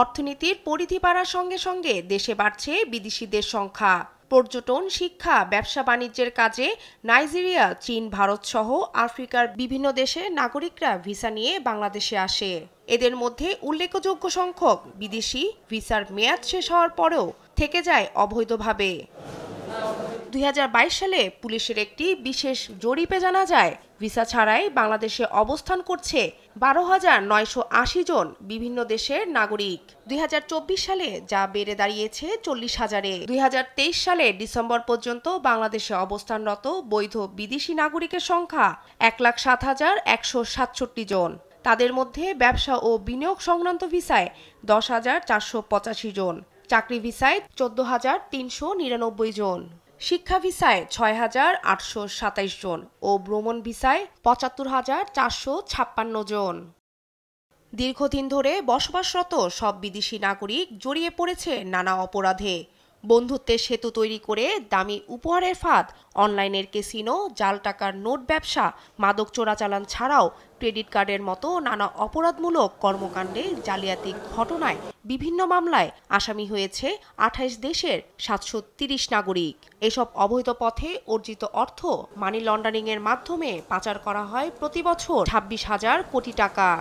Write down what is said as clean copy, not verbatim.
অর্থনীতির পরিধি বাড়ার সঙ্গে সঙ্গে দেশে বাড়ছে বিদেশিদের সংখ্যা। পর্যটন, শিক্ষা, ব্যবসা বাণিজ্যের কাজে নাইজেরিয়া, চীন, ভারত সহ আফ্রিকার বিভিন্ন দেশের নাগরিকরা ভিসা নিয়ে বাংলাদেশে আসে। এদের মধ্যে উল্লেখযোগ্য সংখ্যক বিদেশি ভিসার মেয়াদ শেষ হওয়ার পরেও থেকে যায় অবৈধভাবে। 2022 সালে পুলিশের একটি বিশেষ জরিপে জানা যায়, ভিসা ছাড়াই বাংলাদেশে অবস্থান করছে 12,980 জন বিভিন্ন দেশের নাগরিক। 2024 সালে যা বেড়ে দাঁড়িয়েছে 40,000-এ। 2023 সালে ডিসেম্বর পর্যন্ত বাংলাদেশে অবস্থানরত বৈধ বিদেশি নাগরিকের সংখ্যা 1,07,167 জন। তাদের মধ্যে ব্যবসা ও বিনিয়োগ সংক্রান্ত ভিসায় 10,485 জন, চাকরি ভিসায় 14,399 জন, শিক্ষা ভিসায় 6,827 জন ও ভ্রমণ ভিসায় 75,456 জন। দীর্ঘদিন ধরে বসবাসরত সব বিদেশি নাগরিক জড়িয়ে পড়েছে নানা অপরাধে। বন্ধুত্বের সেতু তৈরি করে দামি উপহারের ফাঁদ, অনলাইনের ক্যাসিনো, জাল টাকার নোট ব্যবসা, মাদক চোরাচালান ছাড়াও ক্রেডিট কার্ডের মতো নানা অপরাধমূলক কর্মকাণ্ডে জালিয়াতি ঘটনায় বিভিন্ন মামলায় আসামি হয়েছে 28 দেশের 730 নাগরিক। এসব অবৈধ পথে অর্জিত অর্থ মানি লন্ডারিংয়ের মাধ্যমে পাচার করা হয় প্রতি বছর 26,000 কোটি টাকা।